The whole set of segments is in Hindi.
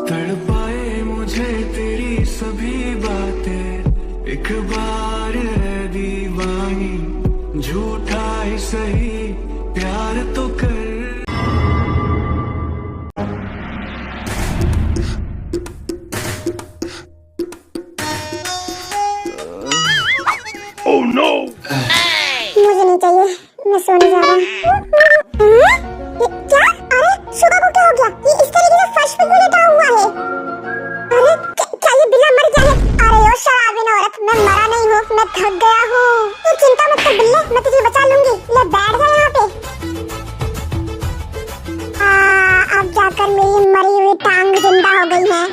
तड़पाए मुझे तेरी सभी बातें, एक बार है दीवानी, झूठा ही सही प्यार तो कर। Oh no! मुझे नहीं चाहिए, मैं सोने जा रहा हूँ। क्या? अरे सुबह को क्या हो गया? ये इस तरीके से फर्श पे क्यों लेटा हुआ है? अरे क्या ये बिल्ला मर गया है? अरे ओ शराबीन औरत, मैं मरा नहीं हूँ, मैं थक गया हूँ। तू चिंता मत कर बिल्ले, मैं तुझे बचा लूंगी। ले बैठ जा यहाँ पे। अब जाकर मेरी मरी हुई टांग जिंदा हो गई है।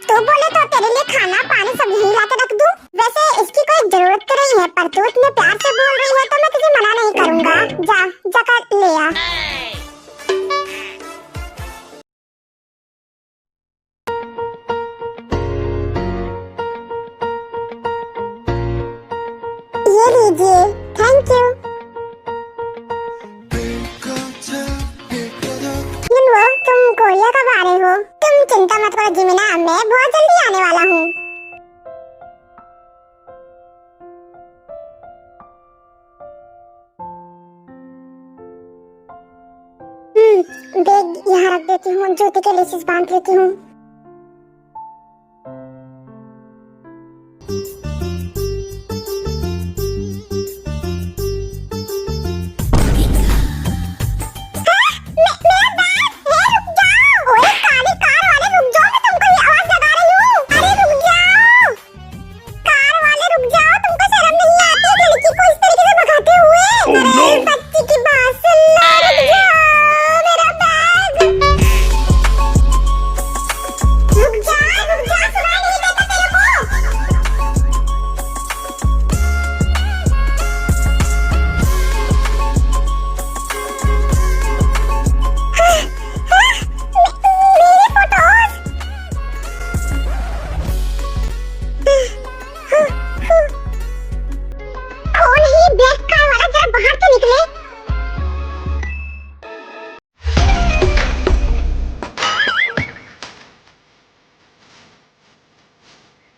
तो बोले तो तेरे लिए खाना पानी सब यहीं लाके रख दूं। वैसे इसकी कोई जरूरत तो नहीं है, पर तू इतने प्यार से बोल रही है तो मैं तुझे मना नहीं करूंगा। जा जाकर ले आ। ये लीजिए, थैंक यू। वो तुम कोरिया कब आ रहे हो? तुम चिंता मत करो जिमिना, मैं बहुत जल्दी आने वाला हूँ। बैग यहाँ रख देती हूँ, जूते के लेसेस बांध लेती हूँ।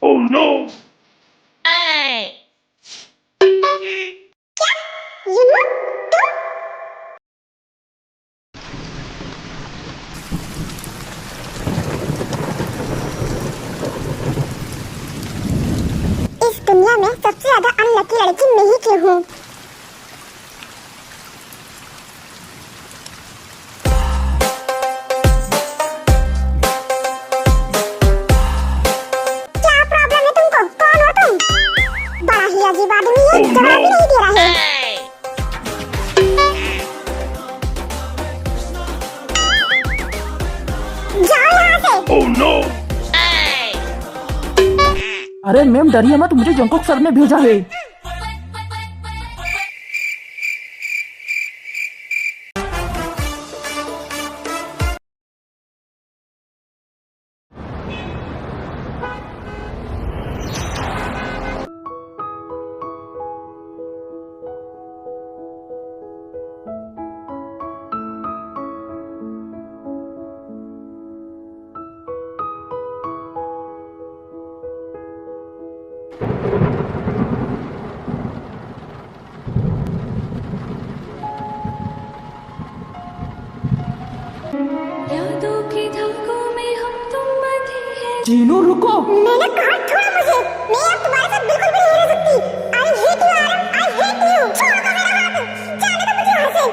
Oh no! इस दुनिया में सबसे ज्यादा अनलकी लड़की मैं ही क्यों हूँ? क्या प्रॉब्लम है तुमको? कौन हो तुम? बड़ा ही अजीब आदमी है, जवाब भी नहीं दे रहा है। जाओ यहाँ से। Oh no! अरे मैम डरिए मत, मुझे जंगकुक सर ने भेजा है। यादों के धागों में हम तुम बंधे हैं। जीनू रुको। मैंने कहा छोड़ो मुझे, मैं अब तुम्हारे साथ बिल्कुल भी नहीं रह सकती। I hate you आरम, I hate you। छोड़ दो मेरा हाथ, जाने दो मुझे यहाँ से।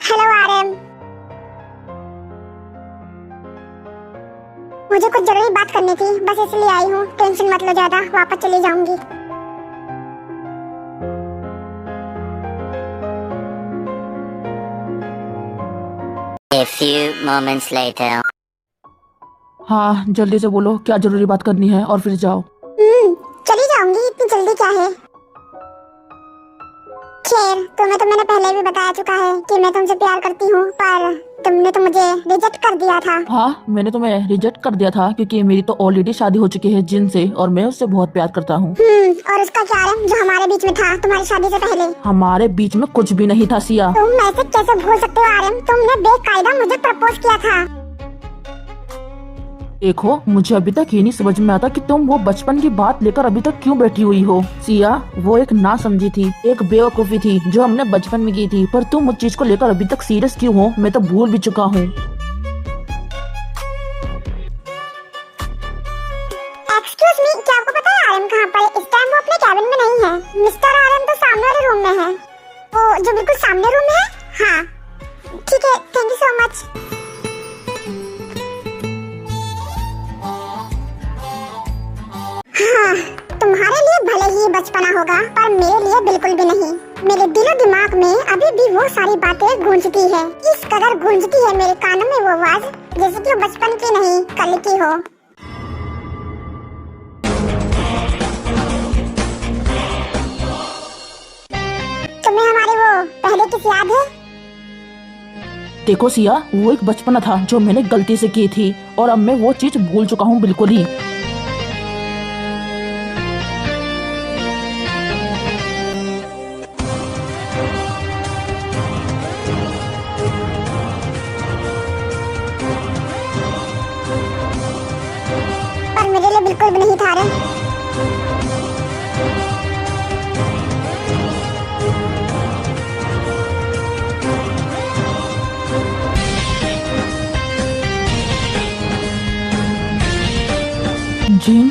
हेलो आरम, मुझे कुछ जरूरी बात करनी थी, बस इसलिए आई हूँ। टेंशन मत लो ज्यादा, वापस चली जाऊंगी। A few moments later. हाँ जल्दी से बोलो, क्या जरूरी बात करनी है और फिर जाओ। चली जाऊंगी, इतनी जल्दी क्या है? खैर तुम्हें तो मैंने पहले भी बताया चुका है कि मैं तुमसे प्यार करती हूँ, पर तुमने तो मुझे रिजेक्ट कर दिया था। हाँ, मैंने तुम्हें रिजेक्ट कर दिया था क्योंकि मेरी तो ऑलरेडी शादी हो चुकी है जिन से, और मैं उससे बहुत प्यार करता हूँ। और उसका क्या है जो हमारे बीच में था तुम्हारी शादी से पहले? हमारे बीच में कुछ भी नहीं था सिया। तुम ऐसे कैसे भूल सकते हो आर्यन? तुमने बेकायदा मुझे प्रपोज किया था। देखो, मुझे अभी तक ये नहीं समझ में आता कि तुम वो बचपन की बात लेकर अभी तक क्यों बैठी हुई हो। सिया, वो एक ना समझी थी, एक बेवकूफी थी जो हमने बचपन में की थी, पर तुम उस चीज को लेकर अभी तक सीरियस क्यों हो? मैं तो भूल भी चुका हूँ। एक्सक्यूज मी, क्या आपको पता है आर्यन कहाँ पर है? इस टाइम वो अपने कैबिन में नहीं है। मिस्टर आर्यन तो सामने वाले रूम में है, वो जो बिल्कुल सामने रूम है। हाँ ठीक है, थैंक यू सो मच। हाँ, तुम्हारे लिए भले ही बचपना होगा पर मेरे लिए बिल्कुल भी नहीं। मेरे दिलो दिमाग में अभी भी वो सारी बातें गूंजती है। इस कदर गूंजती है मेरे कानों में वो आवाज जैसे कि वो बचपन की नहीं कल की हो। तुम्हें हमारी वो पहले किस याद है? देखो सिया, वो एक बचपना था जो मैंने गलती से की थी, और अब मैं वो चीज भूल चुका हूँ बिल्कुल ही। पर मेरे लिए बिल्कुल भी नहीं था रे। जिन,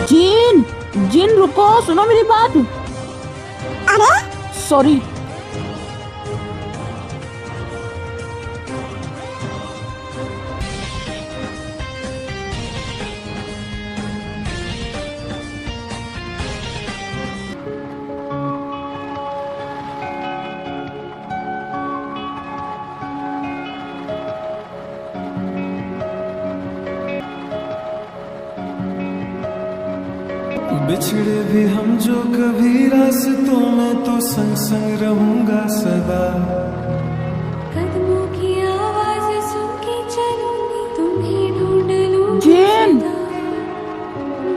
जिन, जिन रुको, सुनो मेरी बात। अरे सॉरी। बिछड़े भी हम जो कभी रास्तों में तो संग संग रहूंगा सदा। कदमों की आवाज सुन के चलूंगी, तुम्हें ढूंढ लूंगी जिन! सदा।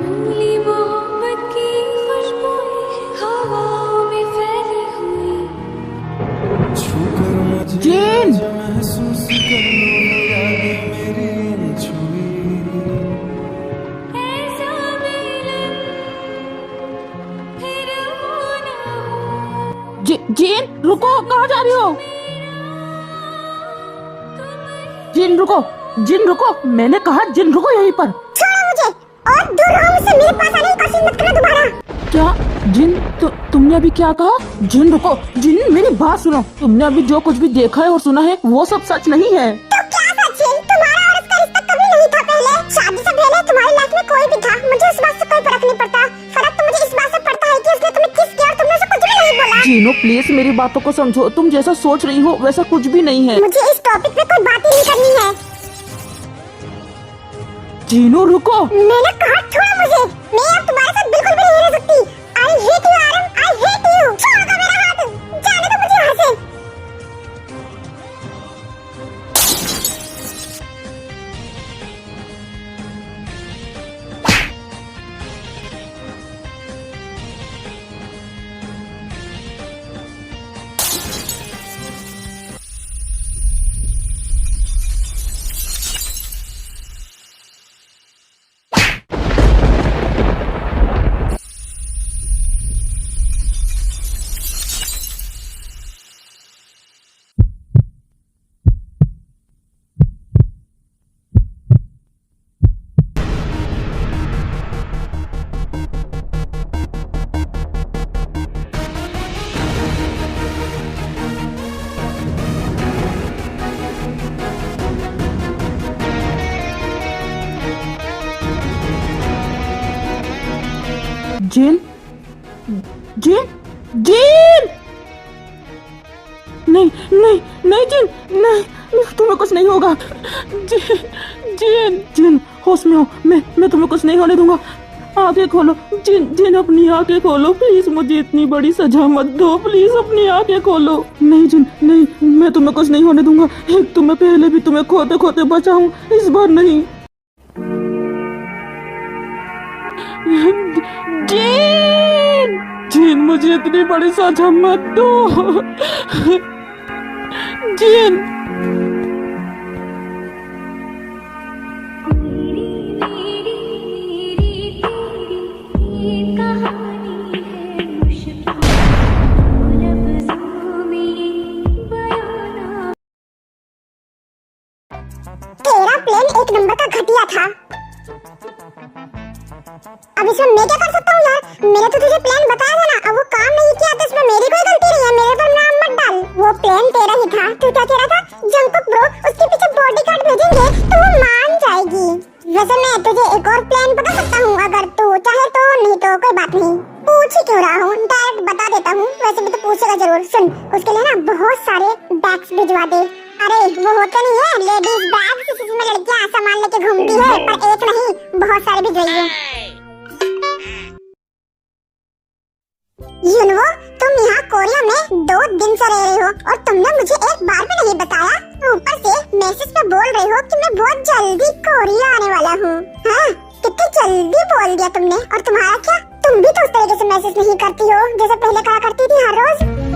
भूली मोहब्बत की खुशबुएं हवाओं में फैली हुई। छूकर मुझे जिन! जो महसूस कर लो यादें मेरी इन छुई। ऐसा मिलन फिर हो ना हो। जिन रुको, कहाँ जा रही हो? जिन रुको, जिन रुको, मैंने कहा जिन रुको यहीं पर। छोड़ो मुझे और दूर रहो मुझसे। मेरे पास आने की कोशिश मत करना दोबारा। क्या जिन, तुमने अभी क्या कहा? जिन रुको, जिन मेरी बात सुनो। तुमने अभी जो कुछ भी देखा है और सुना है वो सब सच नहीं है। तो क्या सच है? तुम्हारा और उसका रिश्ता कभी नहीं था पहले। शादी से पहले तुम्हारी लाइफ में कोई भी था, मुझे उस बात से कोई फर्क नहीं पड़ता। फर्क तो मुझे इस बात से पड़ता है कि उसने तुम्हें किस किया और तुमने उसे कुछ भी नहीं बोला। जीनो प्लीज मेरी बातों को समझो, तुम जैसा सोच रही हो वैसा कुछ भी नहीं है। मुझे इस टॉपिक पे कोई बात ही नहीं करनी है। जीनो रुको। मैंने कहा छोड़ो मुझे। मैं अब तुम्हारे साथ बिल्कुल भी नहीं रह सकती। I hate you Aryan, I hate you. छोड़ दो मेरा हाथ, जाने दो मुझे यहाँ से। जिन, जिन, जिन! नहीं नहीं नहीं जिन, नहीं, तुम्हें कुछ नहीं होगा। जिन, जिन, जिन, होश में हो। मैं तुम्हें कुछ नहीं होने दूंगा। आंखें खोलो जिन, अपनी आंखें खोलो प्लीज। मुझे इतनी बड़ी सजा मत दो प्लीज, अपनी आंखें खोलो। नहीं जिन, नहीं, मैं तुम्हें कुछ नहीं होने दूंगा। एक तो मैं पहले भी तुम्हें खोते खोते बचा हूँ, इस बार नहीं। जिन, मुझे इतनी बड़ी सजा मत दो। जिन, तेरा प्लान एक नंबर का घटिया था। अब इसमें मैं क्या कर सकता हूँ यार? मैंने तो तुझे प्लान बताया था ना, अब वो काम नहीं किया तो इसमें मेरी कोई गलती नहीं है। मेरे पर नाम मत डाल। वो प्लान तेरा ही था। तू क्या कह रहा था? जंकुक ब्रो उसके पीछे बॉडीगार्ड भेजेंगे तो वो मान जाएगी। वैसे मैं तुझे एक और प्लान बता सकता हूँ, अगर तू चाहे तो, नहीं तो कोई बात नहीं। पूछ ही क्यों रहा हूँ, डायरेक्ट बता देता हूँ। वैसे भी तो पूछेगा जरूर। सुन, उसके लिए ना बहुत सारे बैग्स भिजवा दे। अरे वो होते नहीं है लेडीज बैग्स, जिसमें लड़कियां सामान लेके घूमती है, पर एक नहीं बहुत सारे भिजवाइए। युनवो, तुम यहाँ कोरिया में 2 दिन से रह रहे हो और तुमने मुझे एक बार भी नहीं बताया। ऊपर से मैसेज पे बोल रहे हो कि मैं बहुत जल्दी कोरिया आने वाला हूँ। हाँ, कितनी जल्दी बोल दिया तुमने। और तुम्हारा क्या, तुम भी तो उस तरीके से मैसेज नहीं करती हो जैसे पहले करा करती थी हर रोज।